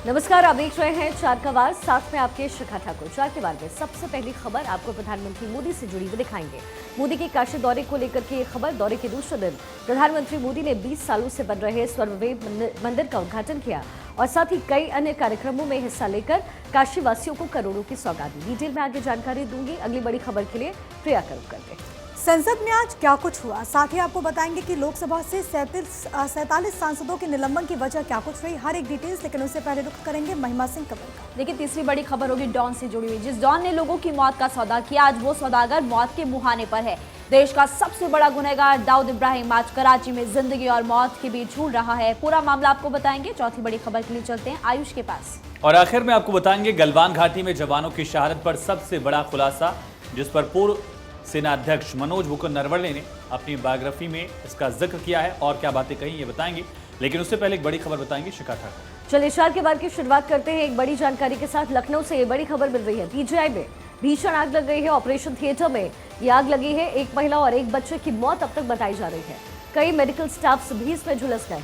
नमस्कार, आप देख रहे हैं चार का वार, साथ में आपके शिखा ठाकुर। चार के वार में सबसे पहली खबर आपको प्रधानमंत्री मोदी से जुड़ी हुई दिखाएंगे। मोदी के काशी दौरे को लेकर के ये खबर। दौरे के दूसरे दिन प्रधानमंत्री मोदी ने 20 सालों से बन रहे स्वर्णवेद मंदिर का उद्घाटन किया और साथ ही कई अन्य कार्यक्रमों में हिस्सा लेकर काशी वासियों को करोड़ों की सौगात दी। डिटेल में आगे जानकारी दूंगी। अगली बड़ी खबर के लिए प्रिया करुण करते। संसद में आज क्या कुछ हुआ, साथ ही आपको बताएंगे कि लोकसभा से 47 सांसदों के निलंबन की वजह क्या कुछ रही, हर एक डिटेल्स। लेकिन उससे पहले रुख करेंगे महिमा सिंह कबर का। देखिए, तीसरी बड़ी खबर होगी डॉन से जुड़ी हुई। जिस डॉन ने लोगों की मौत का सौदा किया, आज वो सौदागर मौत के मुहाने पर है। देश का सबसे बड़ा गुनहगार दाऊद इब्राहिम आज कराची में जिंदगी और मौत के बीच झूल रहा है। पूरा मामला आपको बताएंगे। चौथी बड़ी खबर के लिए चलते हैं आयुष के पास। और आखिर में आपको बताएंगे गलवान घाटी में जवानों की शहादत पर सबसे बड़ा खुलासा, जिस पर पूर्व सेना अध्यक्ष मनोज मुकुंद नरवणे ने अपनी बायोग्राफी में इसका जिक्र किया है और क्या बातें कही ये बताएंगे। लेकिन उससे पहले एक बड़ी खबर बताएंगे शिखा ठाकुर। चलिए चार के वार की शुरुआत करते हैं एक बड़ी जानकारी के साथ। लखनऊ से ये बड़ी खबर मिल रही है। पीजीआई में भीषण आग लग गई है। ऑपरेशन थिएटर में ये आग लगी है। एक महिला और एक बच्चे की मौत अब तक बताई जा रही है। कई मेडिकल स्टाफ भी इसमें झुलस गए।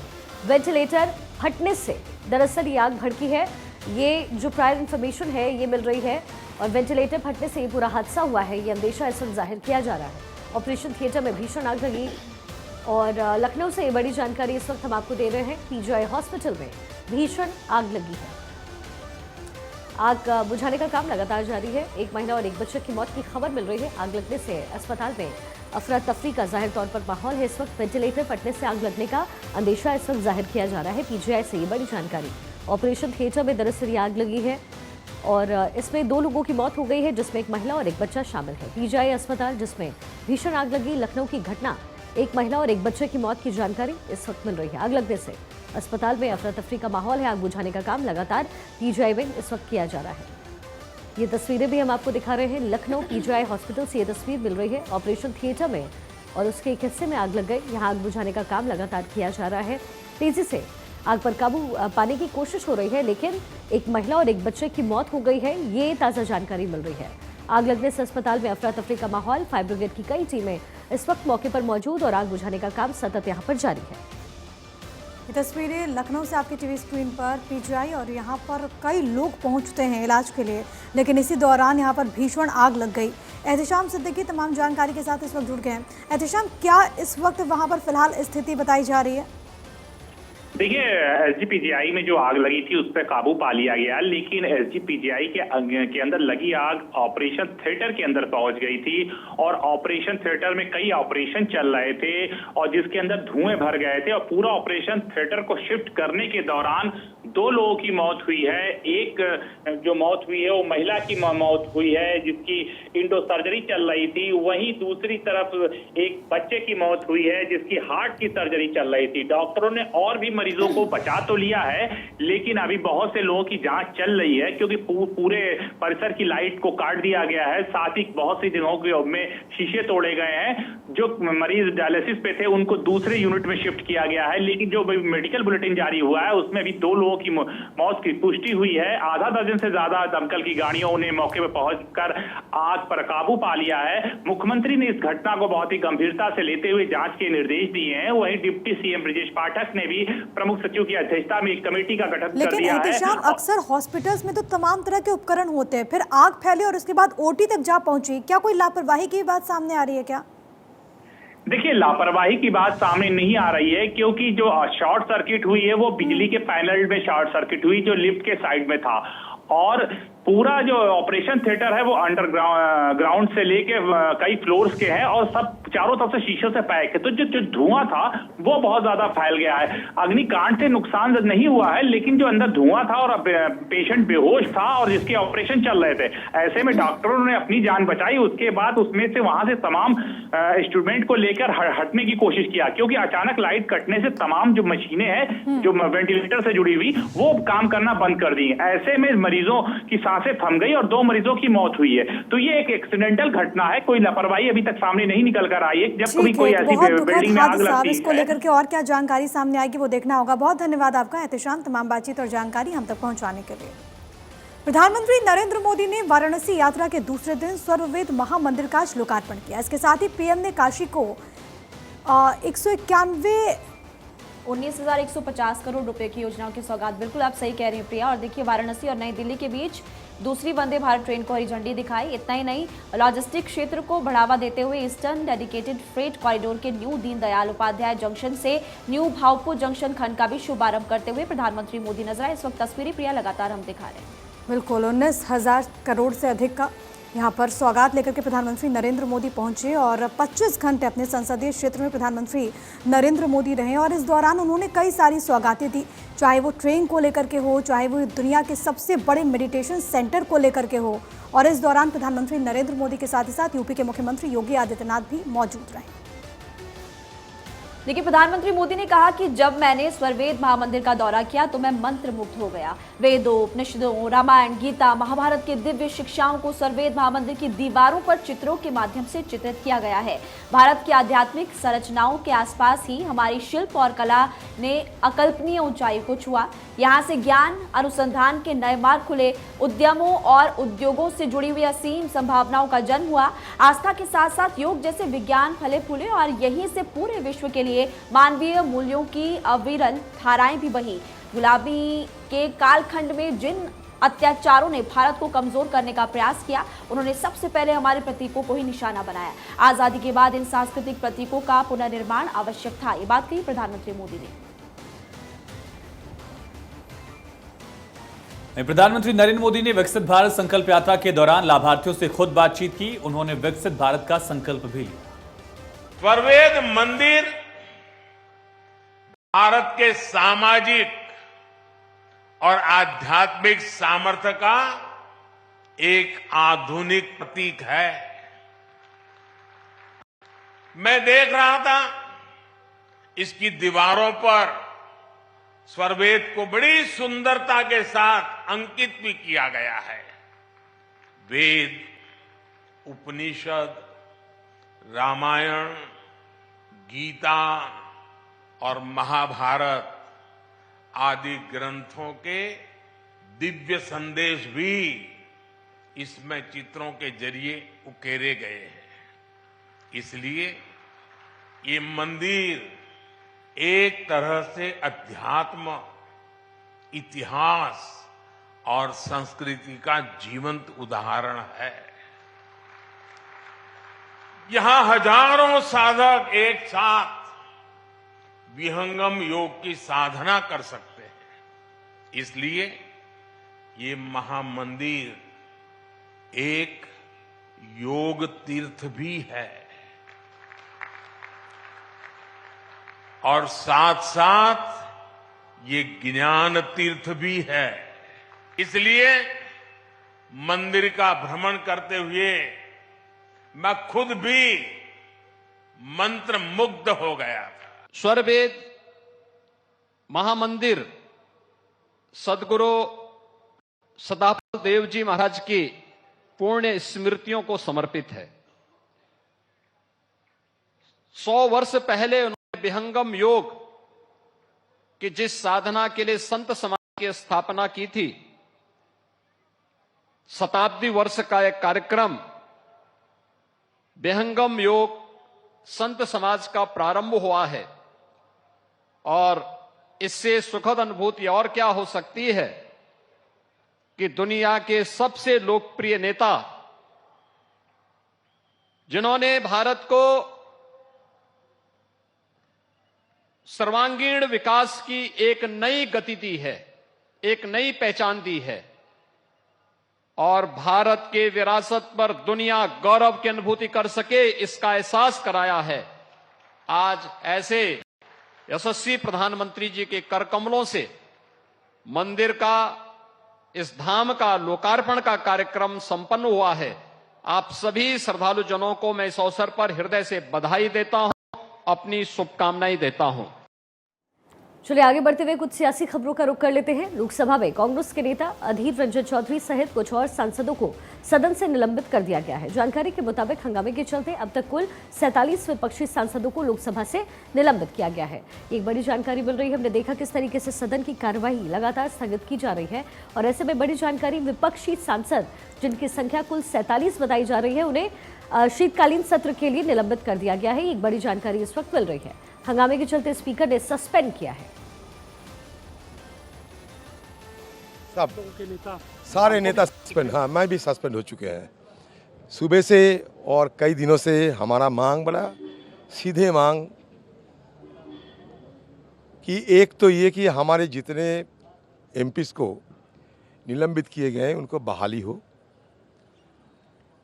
वेंटिलेटर फटने से दरअसल ये आग भड़की है। ये जो प्रायर इन्फॉर्मेशन है ये मिल रही है और वेंटिलेटर फटने से ये पूरा हादसा हुआ है, ये अंदेशा इस वक्त जाहिर किया जा रहा है। ऑपरेशन थिएटर में भीषण आग लगी और लखनऊ से ये बड़ी जानकारी इस वक्त हम आपको दे रहे हैं। पीजीआई हॉस्पिटल में भीषण आग लगी है। आग बुझाने का काम लगातार जारी है। एक महिला और एक बच्चे की मौत की खबर मिल रही है। आग लगने से अस्पताल में अफरा तफरी का जाहिर तौर पर माहौल है। इस वक्त वेंटिलेटर फटने से आग लगने का अंदेशा इस वक्त जाहिर किया जा रहा है। पीजीआई से ये बड़ी जानकारी। ऑपरेशन थिएटर में दरअसल ये आग लगी है और इसमें 2 लोगों की मौत हो गई है, जिसमें एक महिला और एक बच्चा शामिल है। पीजीआई अस्पताल जिसमें भीषण आग लगी। लखनऊ की घटना, एक महिला और एक बच्चे की मौत की जानकारी इस वक्त मिल रही है। आग लगने से अस्पताल में अफरा तफरी का माहौल है। आग बुझाने का काम लगातार पीजीआई में इस वक्त किया जा रहा है। ये तस्वीरें भी हम आपको दिखा रहे हैं। लखनऊ पीजीआई हॉस्पिटल से ये तस्वीर मिल रही है। ऑपरेशन थिएटर में और उसके एक हिस्से में आग लग गई। यहाँ आग बुझाने का काम लगातार किया जा रहा है। तेजी से आग पर काबू पाने की कोशिश हो रही है, लेकिन एक महिला और एक बच्चे की मौत हो गई है, ये ताज़ा जानकारी मिल रही है। आग लगने से अस्पताल में अफरा तफरी का माहौल। फायर ब्रिगेड की कई टीमें इस वक्त मौके पर मौजूद और आग बुझाने का काम सतत यहाँ पर जारी है। ये तस्वीरें लखनऊ से आपकी टीवी स्क्रीन पर। पीजीआई और यहाँ पर कई लोग पहुँचते हैं इलाज के लिए, लेकिन इसी दौरान यहाँ पर भीषण आग लग गई। एहतिशाम सिद्दीकी तमाम जानकारी के साथ इस वक्त जुड़ गए हैं। एहतिशाम, क्या इस वक्त वहाँ पर फिलहाल स्थिति बताई जा रही है? देखिए, एसजीपीजीआई में जो आग लगी थी उस पर काबू पा लिया गया, लेकिन एसजीपीजीआई के अंदर लगी आग ऑपरेशन थिएटर के अंदर पहुंच गई थी और ऑपरेशन थिएटर में कई ऑपरेशन चल रहे थे और जिसके अंदर धुएं भर गए थे और पूरा ऑपरेशन थिएटर को शिफ्ट करने के दौरान 2 लोगों की मौत हुई है। एक जो मौत हुई है वो महिला की मौत हुई है जिसकी इंडो सर्जरी चल रही थी। वहीं दूसरी तरफ एक बच्चे की मौत हुई है जिसकी हार्ट की सर्जरी चल रही थी। डॉक्टरों ने और भी मरीजों को बचा तो लिया है, लेकिन अभी बहुत से लोगों की जांच चल रही है क्योंकि पूरे परिसर की लाइट को काट दिया गया है। साथ ही बहुत सी जगहों में शीशे तोड़े गए हैं। जो मरीज डायलिसिस पे थे उनको दूसरे यूनिट में शिफ्ट किया गया है, लेकिन जो मेडिकल बुलेटिन जारी हुआ है उसमें भी 2 लोगों की मौत की पुष्टि हुई है। आधा दर्जन से ज्यादा दमकल की गाड़ियों ने मौके पर पहुंचकर आग पर काबू पा लिया है। मुख्यमंत्री ने इस घटना को बहुत ही गंभीरता से लेते हुए जांच के निर्देश दिए हैं। वहीं डिप्टी सीएम ब्रजेश पाठक ने भी प्रमुख सचिव की अध्यक्षता में एक कमेटी का गठन कर दिया है। लेकिन अक्सर हॉस्पिटल्स में तो तमाम तरह के उपकरण होते हैं, फिर आग फैले और उसके बाद ओटी तक जा पहुंची, क्या कोई लापरवाही की बात सामने आ रही है क्या? देखिए, लापरवाही की बात सामने नहीं आ रही है क्योंकि जो शॉर्ट सर्किट हुई है वो बिजली के पैनल में शॉर्ट सर्किट हुई जो लिफ्ट के साइड में था और पूरा जो ऑपरेशन थिएटर है वो अंडरग्राउंड से लेके कई फ्लोर्स के हैं और सब चारों तरफ से शीशे से पैक है। तो जो धुआं था वो बहुत ज्यादा फैल गया है। अग्निकांड से नुकसान नहीं हुआ है, लेकिन जो अंदर धुआं था और पेशेंट बेहोश था और जिसके ऑपरेशन चल रहे थे, ऐसे में डॉक्टरों ने अपनी जान बचाई। उसके बाद उसमें से वहां से तमाम इंस्ट्रूमेंट को लेकर हटने की कोशिश किया क्योंकि अचानक लाइट कटने से तमाम जो मशीनें हैं जो वेंटिलेटर से जुड़ी हुई वो काम करना बंद कर दी। ऐसे में मरीजों की सांसें थम गई और 2 मरीजों की मौत हुई है। तो ये एक एक्सीडेंटल घटना है, कोई लापरवाही अभी तक सामने नहीं निकल कर आई है। जब कभी कोई ऐसी बिल्डिंग में आग लगती है इसको लेकर के और क्या जानकारी सामने आएगी वो देखना होगा। बहुत धन्यवाद आपका एहतिशाम, तमाम बातचीत और जानकारी हम तक पहुंचाने के लिए। प्रधानमंत्री नरेंद्र मोदी ने वाराणसी यात्रा के दूसरे दिन स्वर्णवेद महामंदिर का लोकार्पण किया। इसके साथ ही पीएम ने काशी को 191 19,150 करोड़ रुपए की योजनाओं की सौगात। बिल्कुल आप सही कह रही हैं प्रिया। और देखिए, वाराणसी और नई दिल्ली के बीच दूसरी वंदे भारत ट्रेन को हरी झंडी दिखाई। इतना ही नहीं, लॉजिस्टिक क्षेत्र को बढ़ावा देते हुए ईस्टर्न डेडिकेटेड फ्रेट कॉरिडोर के न्यू दीनदयाल उपाध्याय जंक्शन से न्यू भावपुर जंक्शन खंड का भी शुभारंभ करते हुए प्रधानमंत्री मोदी नजर आए। इस वक्त तस्वीरें प्रिया लगातार हम दिखा रहे हैं। बिल्कुल 19,000 करोड़ से अधिक का यहाँ पर सौगात लेकर के प्रधानमंत्री नरेंद्र मोदी पहुंचे और 25 घंटे अपने संसदीय क्षेत्र में प्रधानमंत्री नरेंद्र मोदी रहे और इस दौरान उन्होंने कई सारी सौगातें दी, चाहे वो ट्रेन को लेकर के हो, चाहे वो दुनिया के सबसे बड़े मेडिटेशन सेंटर को लेकर के हो। और इस दौरान प्रधानमंत्री नरेंद्र मोदी के साथ ही साथ यूपी के मुख्यमंत्री योगी आदित्यनाथ भी मौजूद रहे। देखिए, प्रधानमंत्री मोदी ने कहा कि जब मैंने स्वरवेद महामंदिर का दौरा किया तो मैं मंत्र मुग्ध हो गया। वेदों, उपनिषदों, रामायण, गीता, महाभारत के दिव्य शिक्षाओं को स्वरवेद महामंदिर की दीवारों पर चित्रों के माध्यम से चित्रित किया गया है। भारत की आध्यात्मिक संरचनाओं के आसपास ही हमारी शिल्प और कला ने अकल्पनीय ऊंचाई को छुआ। यहाँ से ज्ञान अनुसंधान के नए मार्ग खुले, उद्यमों और उद्योगों से जुड़ी हुई असीम संभावनाओं का जन्म हुआ। आस्था के साथ साथ योग जैसे विज्ञान फले फूले और यहीं से पूरे विश्व के लिए मानवीय मूल्यों की अविरल धाराएं भी बही। गुलामी के कालखंड में जिन अत्याचारों ने भारत को कमजोर करने का प्रयास किया, उन्होंने सबसे पहले हमारे प्रतीकों को ही निशाना बनाया। आजादी के बाद इन सांस्कृतिक प्रतीकों का पुनर्निर्माण आवश्यक था। ये बात कही प्रधानमंत्री मोदी ने। प्रधानमंत्री नरेंद्र मोदी ने विकसित भारत संकल्प यात्रा के दौरान लाभार्थियों से खुद बातचीत की। उन्होंने विकसित भारत का संकल्प भी लिया। स्वरवेद मंदिर भारत के सामाजिक और आध्यात्मिक सामर्थ्य का एक आधुनिक प्रतीक है। मैं देख रहा था, इसकी दीवारों पर स्वरवेद को बड़ी सुंदरता के साथ अंकित भी किया गया है। वेद, उपनिषद, रामायण, गीता और महाभारत आदि ग्रंथों के दिव्य संदेश भी इसमें चित्रों के जरिए उकेरे गए हैं। इसलिए ये मंदिर एक तरह से अध्यात्म, इतिहास और संस्कृति का जीवंत उदाहरण है। यहां हजारों साधक एक साथ विहंगम योग की साधना कर सकते हैं। इसलिए ये महामंदिर एक योग तीर्थ भी है और साथ साथ ये ज्ञान तीर्थ भी है। इसलिए मंदिर का भ्रमण करते हुए मैं खुद भी मंत्र मुग्ध हो गया था। स्वरवेद महामंदिर सदगुरु सदाफल देव जी महाराज की पुण्य स्मृतियों को समर्पित है। 100 वर्ष पहले उन्होंने विहंगम योग की जिस साधना के लिए संत समाज की स्थापना की थी, शताब्दी वर्ष का एक कार्यक्रम विहंगम योग संत समाज का प्रारंभ हुआ है। और इससे सुखद अनुभूति और क्या हो सकती है कि दुनिया के सबसे लोकप्रिय नेता, जिन्होंने भारत को सर्वांगीण विकास की एक नई गति दी है, एक नई पहचान दी है और भारत के विरासत पर दुनिया गौरव की अनुभूति कर सके, इसका एहसास कराया है। आज ऐसे यशस्वी प्रधानमंत्री जी के कर कमलों से मंदिर का, इस धाम का लोकार्पण का कार्यक्रम संपन्न हुआ है। आप सभी श्रद्धालु जनों को मैं इस अवसर पर हृदय से बधाई देता हूं, अपनी शुभकामनाएं देता हूं। चलिए आगे बढ़ते हुए कुछ सियासी खबरों का रुख कर लेते हैं। लोकसभा में कांग्रेस के नेता अधीर रंजन चौधरी सहित कुछ और सांसदों को सदन से निलंबित कर दिया गया है। जानकारी के मुताबिक हंगामे के चलते अब तक कुल 47 विपक्षी सांसदों को लोकसभा से निलंबित किया गया है। एक बड़ी जानकारी मिल रही है। हमने देखा किस तरीके से सदन की कार्यवाही लगातार स्थगित की जा रही है और ऐसे में बड़ी जानकारी, विपक्षी सांसद जिनकी संख्या कुल 47 बताई जा रही है, उन्हें शीतकालीन सत्र के लिए निलंबित कर दिया गया है। एक बड़ी जानकारी इस वक्त मिल रही है। हंगामे के चलते स्पीकर ने सस्पेंड किया है। सब सारे नेता सस्पेंड, हाँ मैं भी सस्पेंड हो चुके हैं सुबह से। और कई दिनों से हमारा मांग बड़ा सीधे मांग कि एक तो ये कि हमारे जितने एमपीज़ को निलंबित किए गए हैं उनको बहाली हो,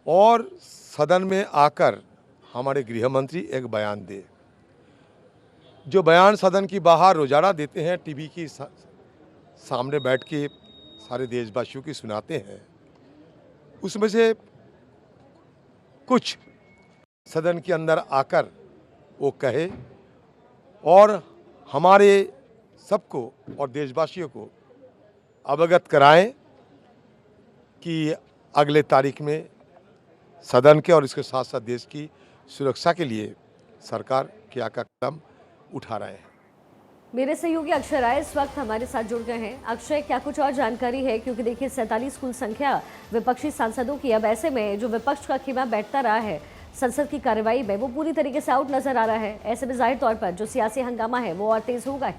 और सदन में आकर हमारे गृह मंत्री एक बयान दे। जो बयान सदन की बाहर रोजाना देते हैं, टीवी की सामने बैठ के सारे देशवासियों की सुनाते हैं, उसमें से कुछ सदन के अंदर आकर वो कहे और हमारे सबको और देशवासियों को अवगत कराएं कि अगले तारीख में सदन के और इसके साथ साथ देश की सुरक्षा के लिए सरकार क्या क्या कदम उठा रहे हैं। मेरे सहयोगी अक्षय राय इस वक्त हमारे साथ जुड़ गए हैं। अक्षय, क्या कुछ और जानकारी है? क्योंकि देखिए 47 कुल संख्या विपक्षी सांसदों की, अब ऐसे में जो विपक्ष का खीमा बैठता रहा है संसद की कार्यवाही में, वो पूरी तरीके से आउट नजर आ रहा है। ऐसे में जाहिर तौर पर जो सियासी हंगामा है वो और तेज होगा।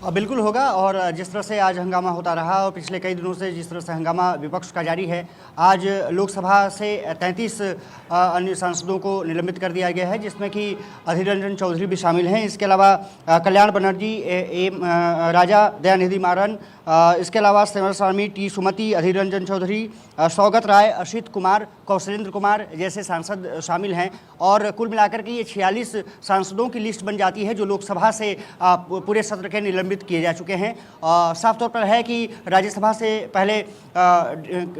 बिल्कुल होगा। और जिस तरह से आज हंगामा होता रहा और पिछले कई दिनों से जिस तरह से हंगामा विपक्ष का जारी है, आज लोकसभा से 33 अन्य सांसदों को निलंबित कर दिया गया है, जिसमें कि अधीर रंजन चौधरी भी शामिल हैं। इसके अलावा कल्याण बनर्जी, राजा, दयानिधि मारन, इसके अलावा सेवा स्वामी, टी सुमति, अधीर रंजन चौधरी, सौगत राय, अशित कुमार, कौशलेंद्र कुमार जैसे सांसद शामिल हैं। और कुल मिलाकर के ये 46 सांसदों की लिस्ट बन जाती है जो लोकसभा से पूरे सत्र के निलंबित किए जा चुके हैं। साफ तौर पर है कि राज्यसभा से पहले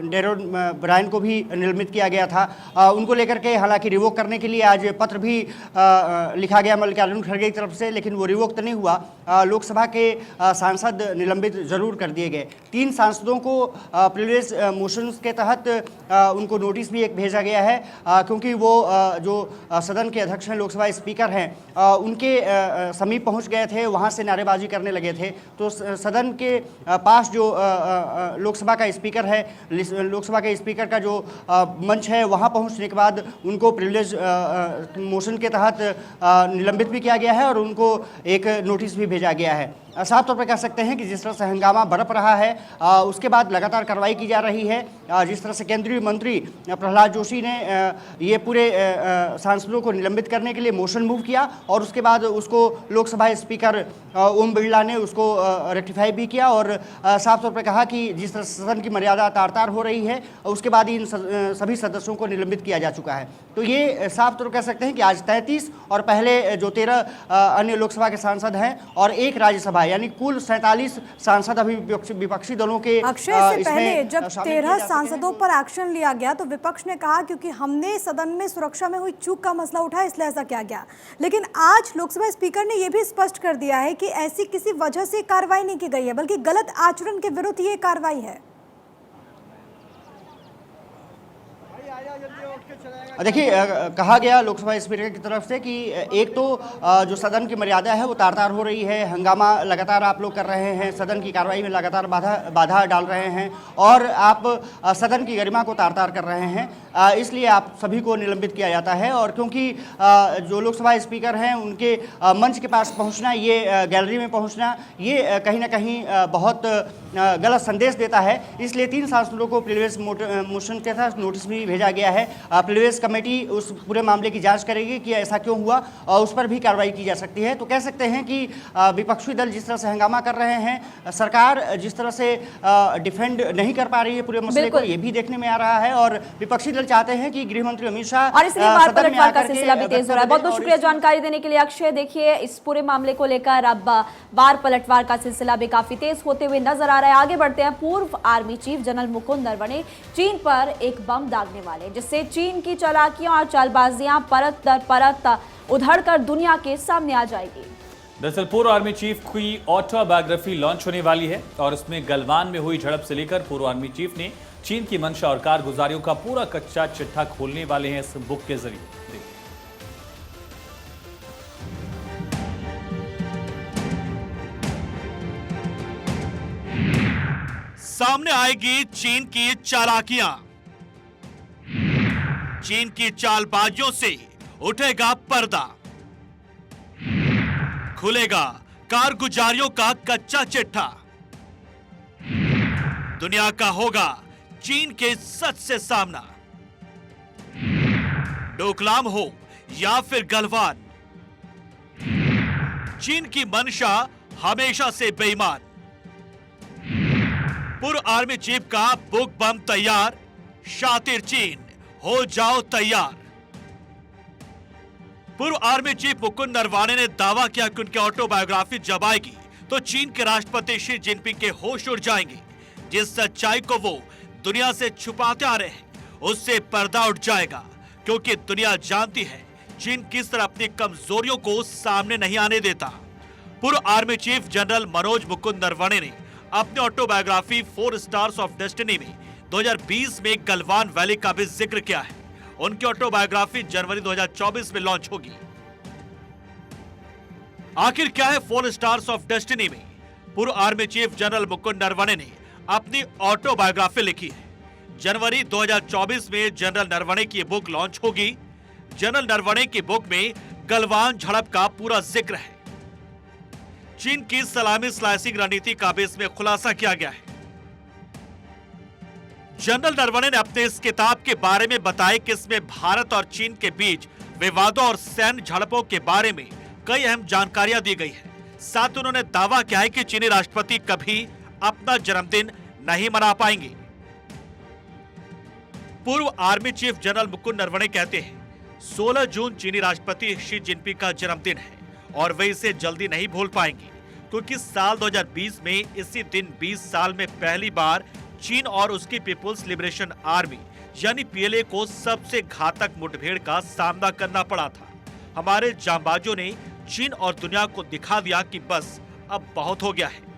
डेरोन ब्रायन को भी निलंबित किया गया था। उनको लेकर के हालांकि रिवोक करने के लिए आज पत्र भी लिखा गया मल्लिकार्जुन खड़गे की तरफ से, लेकिन वो रिवोक तो नहीं हुआ। लोकसभा के सांसद निलंबित जरूर कर दिए गए। 3 सांसदों को प्रिविलेज मोशंस के तहत उनको नोटिस भी एक भेजा गया है, क्योंकि वो जो सदन के अध्यक्ष हैं, लोकसभा स्पीकर हैं, उनके समीप पहुंच गए थे, वहां से नारेबाजी करने लगे थे। तो सदन के पास जो लोकसभा का स्पीकर है, लोकसभा के स्पीकर का जो मंच है, वहां पहुंचने के बाद उनको प्रिविलेज मोशन के तहत निलंबित भी किया गया है और उनको एक नोटिस भी भेजा गया है। साफ तौर पर कह सकते हैं कि जिस तरह से हंगामा बरप रहा है, उसके बाद लगातार कार्रवाई की जा रही है। जिस तरह से केंद्रीय मंत्री प्रहलाद जोशी ने ये पूरे सांसदों को निलंबित करने के लिए मोशन मूव किया और उसके बाद उसको लोकसभा स्पीकर ओम बिरला ने उसको रेक्टिफाई भी किया और साफ तौर पर कहा कि जिस तरह सदन की मर्यादा तार तार हो रही है, उसके बाद ही इन सभी सदस्यों को निलंबित किया जा चुका है। तो ये साफ तौर पर कह सकते हैं कि आज 33 और पहले जो 13 अन्य लोकसभा के सांसद हैं और एक राज्यसभा, यानी कुल 47 सांसद अभी विपक्षी दलों के अक्षय, इससे पहले जब 13 सांसदों पर एक्शन लिया गया तो विपक्ष ने कहा क्योंकि हमने सदन में सुरक्षा में हुई चूक का मसला उठाया इसलिए ऐसा किया गया। लेकिन आज लोकसभा स्पीकर ने यह भी स्पष्ट कर दिया है कि ऐसी किसी वजह से कार्रवाई नहीं की गई है, बल्कि गलत आचरण के विरुद्ध ये कार्रवाई है। देखिए, कहा गया लोकसभा स्पीकर की तरफ से कि एक तो जो सदन की मर्यादा है वो तार तार हो रही है, हंगामा लगातार आप लोग कर रहे हैं, सदन की कार्रवाई में लगातार बाधा डाल रहे हैं और आप सदन की गरिमा को तार तार कर रहे हैं, इसलिए आप सभी को निलंबित किया जाता है। और क्योंकि जो लोकसभा स्पीकर हैं उनके मंच के पास पहुंचना, ये गैलरी में पहुंचना, ये कहीं ना कहीं बहुत गलत संदेश देता है, इसलिए 3 सांसदों को प्रिविलेज मोशन के साथ नोटिस भी भेजा गया है। प्रिविलेज कमेटी उस पूरे मामले की जांच करेगी कि ऐसा क्यों हुआ और उस पर भी कार्रवाई की जा सकती है। तो कह सकते हैं कि विपक्षी दल जिस तरह से हंगामा कर रहे हैं, सरकार जिस तरह से डिफेंड नहीं कर पा रही है पूरे मसले को, ये भी देखने में आ रहा है और विपक्षी दल चाहते हैं कि गृह मंत्री अमित शाह और इसलिए वार पलटवार का सिलसिला भी तेज हो रहा है। बहुत बहुत शुक्रिया जानकारी देने के लिए अक्षय। देखिए, इस पूरे मामले को लेकर अब वार पलटवार का सिलसिला भी काफी तेज होते हुए नजर आ रहा है। आगे बढ़ते हैं। पूर्व army chief general Mukund Naravane चीन पर एक बम दागने वाले, जिससे चीन की चालाकियां और चालबाजियां परत दर परत उधड़ कर दुनिया के सामने आ जाएगी। दरअसल पूर्व आर्मी चीफ की ऑटोबायोग्राफी लॉन्च होने वाली है और इसमें गलवान में हुई झड़प से लेकर पूर्व आर्मी चीफ ने चीन की मंशा और कारगुजारियों का पूरा कच्चा चिट्ठा खोलने वाले हैं इस बुक के जरिए। सामने आएगी चीन की चालाकियां। चीन की चालबाजियों से उठेगा पर्दा, खुलेगा कारगुजारियों का कच्चा चिट्ठा, दुनिया का होगा चीन के सच से सामना। डोकलाम हो या फिर गलवान, चीन की मंशा हमेशा से बेईमान। पूर्व आर्मी चीफ का बुक बम तैयार, शातिर चीन हो जाओ तैयार। पूर्व आर्मी चीफ मुकुंद नरवाणे ने दावा किया कि उनकी ऑटोबायोग्राफी जब आएगी तो चीन के राष्ट्रपति शी जिनपिंग के होश उड़ जाएंगे। जिस सच्चाई को वो दुनिया से छुपाते आ रहे हैं उससे पर्दा उठ जाएगा, क्योंकि दुनिया जानती है चीन किस तरह अपनी कमजोरियों को सामने नहीं आने देता। पूर्व army chief general Manoj Mukund Naravane ने अपनी ऑटोबायोग्राफी 4 स्टार्स ऑफ डेस्टिनी में 2020 में गलवान वैली का भी जिक्र किया है। उनकी ऑटोबायोग्राफी जनवरी 2024 में लॉन्च होगी। आखिर क्या है 4 स्टार्स ऑफ डेस्टिनी में? पूर्व army chief general Mukund Naravane ने अपनी ऑटोबायोग्राफी लिखी है। जनवरी 2024 में जनरल नरवणे की बुक लॉन्च होगी। जनरल नरवणे की बुक में गलवान झड़प का पूरा जिक्र है। चीन की सलामी स्लाइसिंग रणनीति का भी इसमें खुलासा किया गया है। जनरल नरवणे ने अपने इस किताब के बारे में बताया कि इसमें भारत और चीन के बीच विवादों और सैन्य झड़पों के बारे में कई अहम जानकारियां दी गई है। साथ उन्होंने दावा किया है कि चीनी राष्ट्रपति कभी अपना जन्मदिन नहीं मना पाएंगे। पूर्व army chief general Mukund Naravane कहते हैं 16 जून चीनी राष्ट्रपति शी जिनपिंग का जन्मदिन है और वे इसे जल्दी नहीं भूल पाएंगे, क्योंकि साल 2020 में इसी दिन 20 साल में पहली बार चीन और उसकी पीपुल्स लिबरेशन आर्मी यानी पीएलए को सबसे घातक मुठभेड़ का सामना करना पड़ा था। हमारे जांबाजों ने चीन और दुनिया को दिखा दिया कि बस अब बहुत हो गया है।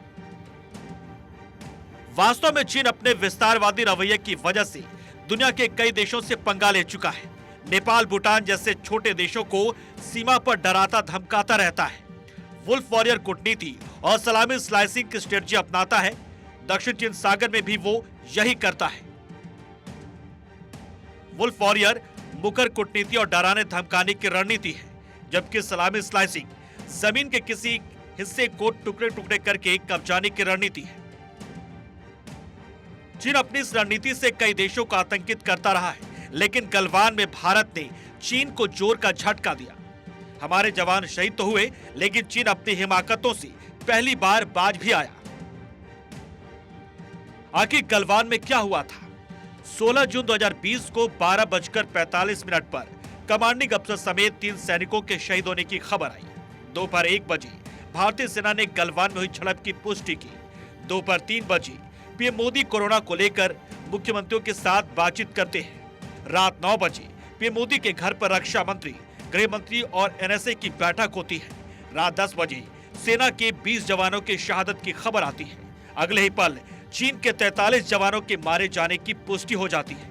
वास्तव में चीन अपने विस्तारवादी रवैये की वजह से दुनिया के कई देशों से पंगा ले चुका है। नेपाल, भूटान जैसे छोटे देशों को सीमा पर डराता धमकाता रहता है। वुल्फ वॉरियर कूटनीति और सलामी स्लाइसिंग की स्ट्रेटजी अपनाता है। दक्षिण चीन सागर में भी वो यही करता है। वुल्फ वॉरियर मुखर कूटनीति और डराने धमकाने की रणनीति है, जबकि सलामी स्लाइसिंग जमीन के किसी हिस्से को टुकड़े टुकड़े करके कब्जाने की रणनीति है। चीन अपनी इस रणनीति से कई देशों को आतंकित करता रहा है, लेकिन गलवान में भारत ने चीन को जोर का झटका दिया। हमारे जवान शहीद तो हुए, लेकिन चीन अपनी हिमाकतों से पहली बार बाज भी आया। आखिर गलवान में क्या हुआ था? 16 जून 2020 को 12:45 पर कमांडिंग अफसर समेत 3 सैनिकों के शहीद होने की खबर आई। दोपहर 1 बजे भारतीय सेना ने गलवान में हुई झड़प की पुष्टि की। दोपहर 3 बजे पीएम मोदी कोरोना को लेकर मुख्यमंत्रियों के साथ बातचीत करते हैं। रात 9 बजे पीएम मोदी के घर पर रक्षा मंत्री, गृह मंत्री और एनएसए की बैठक होती है। रात 10 बजे सेना के 20 जवानों की शहादत की खबर आती है। अगले ही पल चीन के 43 जवानों के मारे जाने की पुष्टि हो जाती है।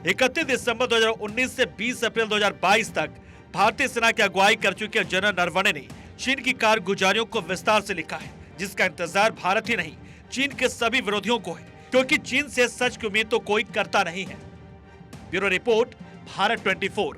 31 दिसंबर 2019 से 20 अप्रैल 2022 तक भारतीय सेना की अगुवाई कर चुके जनरल नरवणे ने चीन की कारगुजारियों को विस्तार से लिखा है, जिसका इंतजार भारत ही नहीं चीन के सभी विरोधियों को है, क्योंकि चीन से सच की उम्मीद तो कोई करता नहीं है। Bureau report, Bharat 24।